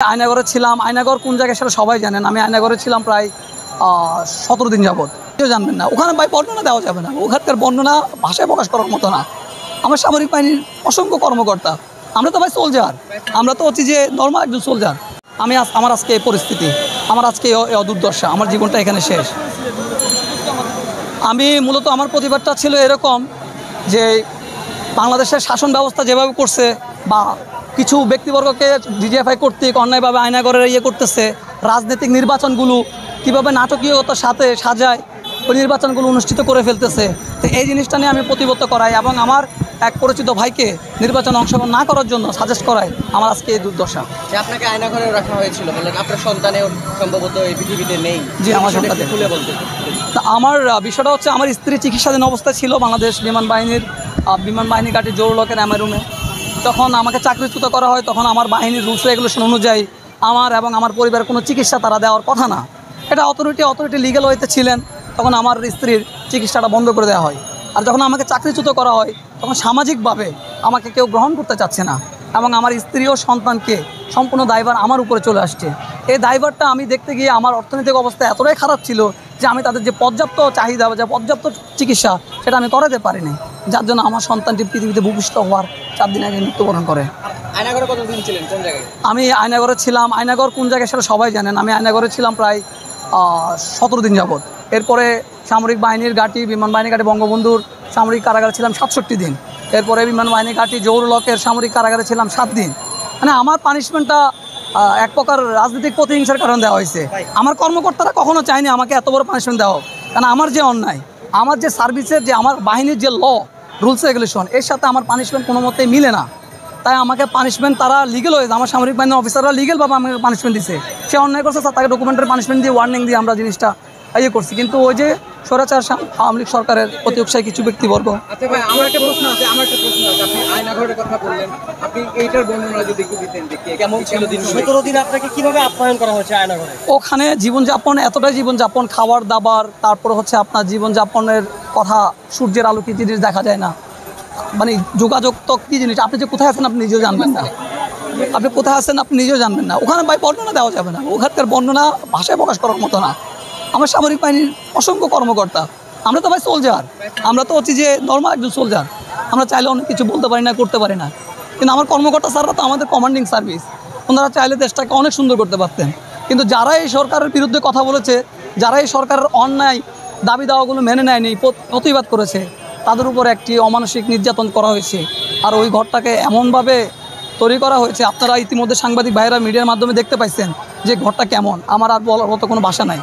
আয়নাগরে ছিলাম। আয়নাগর কোন জায়গায় সেটা সবাই জানেন। আমি আয়নাগরে ছিলাম প্রায় 17 দিন যাবৎ। কেউ জানবেন না, ওখানে ভাই বর্ণনা দেওয়া যাবে না। ওখানকার বর্ণনা ভাষায় প্রকাশ করার মতো না। আমার সামরিক বাহিনীর অসংখ্য কর্মকর্তা, আমরা তো ভাই সোলজার, আমরা তো হচ্ছি যে নর্মাল একজন সোলজার। আমার আজকে এই পরিস্থিতি, আমার আজকে এই দুর্দশা, আমার জীবনটা এখানে শেষ। আমি মূলত আমার প্রতিবাদটা ছিল এরকম যে বাংলাদেশের শাসন ব্যবস্থা যেভাবে করছে বা কিছু ব্যক্তিবর্গকে ডিজিএফআই কর্তৃক অন্যায়ভাবে আয়নাগরের করতেছে, রাজনৈতিক নির্বাচনগুলো কীভাবে নাটকীয়তার সাথে সাজায় ওই নির্বাচনগুলো অনুষ্ঠিত করে ফেলতেছে। তো এই জিনিসটা নিয়ে আমি প্রতিবদ্ধ করাই এবং আমার এক পরিচিত ভাইকে নির্বাচনে অংশগ্রহণ না করার জন্য সাজেস্ট করাই আমার আজকে এই দুর্দশা। যে আপনাকে আয়নাঘরে রাখা হয়েছিল, বললেন আপনার সন্তানেও সম্ভবত এই পৃথিবীতে নেই। জি, আমার সন্তান খুলে বলতে। তা আমার বিষয়টা হচ্ছে, আমার স্ত্রী চিকিৎসাধীন অবস্থায় ছিল বাংলাদেশ বিমান বাহিনী ঘাটি জোরলকের এমআই রুমে। যখন আমাকে চাকরিচ্যুত করা হয় তখন আমার বাহিনীর রুলস রেগুলেশন অনুযায়ী আমার এবং আমার পরিবারের কোনো চিকিৎসা তারা দেওয়ার কথা না। এটা অথরিটি লিগ্যাল ওয়েতে ছিলেন, তখন আমার স্ত্রীর চিকিৎসাটা বন্ধ করে দেওয়া হয়। আর যখন আমাকে চাকরিচ্যুত করা হয় তখন সামাজিকভাবে আমাকে কেউ গ্রহণ করতে চাচ্ছে না এবং আমার স্ত্রী ও সন্তানকে সম্পূর্ণ দায়ভার আমার উপরে চলে আসছে। এই দায়ভারটা আমি দেখতে গিয়ে আমার অর্থনৈতিক অবস্থা এতটাই খারাপ ছিল যে আমি তাদের যে পর্যাপ্ত চাহিদা বা যে পর্যাপ্ত চিকিৎসা সেটা আমি করাতে পারিনি, যার জন্য আমার সন্তানটি পৃথিবীতে ভূমিষ্ঠ হওয়ার 4 দিন আগে মৃত্যুবরণ করে। আয়নাঘরে কতদিন ছিলেন, কোন জায়গায়? আমি আয়নাগরে ছিলাম। আয়নাগর কোন জায়গায় সেটা সবাই জানেন। আমি আয়নাগরে ছিলাম প্রায় 17 দিন যাবৎ। এরপরে সামরিক বাহিনীর ঘাঁটি বিমান বাহিনী ঘাঁটি বঙ্গবন্ধুর সামরিক কারাগারে ছিলাম 67 দিন। এরপরে বিমান বাহিনী ঘাঁটি জৌরলকের সামরিক কারাগারে ছিলাম 7 দিন। মানে আমার পানিশমেন্টটা এক প্রকার রাজনৈতিক প্রতিহিংসার কারণে দেওয়া হয়েছে। আমার কর্মকর্তারা কখনো চায়নি আমাকে এত বড় পানিশমেন্ট দেওয়া, কারণ আমার যে অন্যায়, আমার যে সার্ভিসের যে আমার বাহিনীর যে রুলস রেগুলেশন এর সাথে আমার পানিশমেন্ট কোনো মতেই মিলে না। তাই আমাকে পানিশমেন্ট তারা লিগেল হয়েছে, আমার সামরিক বাহিনীর অফিসাররা লিগেলভাবে আমাকে পানিশমেন্ট দিচ্ছে। সে অন্যায় করছে, তাকে ডকুমেন্টারি পানিশমেন্ট দিয়ে ওয়ার্নিং দিয়ে আমরা জিনিসটা করছি। কিন্তু ওই যে স্বৈরাচার আওয়ামী লীগ সরকারের প্রতি উৎসাহী কিছু ব্যক্তিবর্গ। আচ্ছা ভাই, আমার একটা প্রশ্ন আছে। আপনি আয়নাঘরের কথা বললেন, আপনি এইটার বর্ণনা যদি একটু দিতেন, দেখি কেমন ছিল দিন। 17 দিন আপনাকে কিভাবে আপ্যায়ন করা হয়েছে আয়নাঘরে? ওখানে জীবনযাপন, এতটাই জীবনযাপন, খাবার দাবার, তারপর হচ্ছে আপনার জীবনযাপনের কথা, সূর্যের আলো কি জিনিস দেখা যায় না, মানে যোগাযোগ তো কী জিনিস, আপনি যে কোথায় আছেন আপনি নিজেও জানবেন না, আপনি কোথায় আছেন আপনি নিজেও জানবেন না। ওখানে ভাই বর্ণনা দেওয়া যাবে না, ওখানকার বর্ণনা ভাষায় প্রকাশ করার মতো না। আমার সামরিক বাহিনীর অসংখ্য কর্মকর্তা, আমরা তো ভাই সোলজার, আমরা তো হচ্ছি যে নর্মাল একজন সোলজার। আমরা চাইলে অনেক কিছু বলতে পারি না, করতে পারি না, কিন্তু আমার কর্মকর্তা স্যাররা তো আমাদের কমান্ডিং সার্ভিস, ওনারা চাইলে দেশটাকে অনেক সুন্দর করতে পারতেন। কিন্তু যারা এই সরকারের বিরুদ্ধে কথা বলেছে, যারা এই সরকারের অন্যায় দাবি দাওয়াগুলো মেনে নেয়নি, প্রতিবাদ করেছে, তাদের উপর একটি অমানসিক নির্যাতন করা হয়েছে। আর ওই ঘরটাকে এমনভাবে তৈরি করা হয়েছে, আপনারা ইতিমধ্যে সাংবাদিক ভাইয়েরা মিডিয়ার মাধ্যমে দেখতে পাইছেন যে ঘরটা কেমন। আমার আর বলার মতো কোনো ভাষা নাই।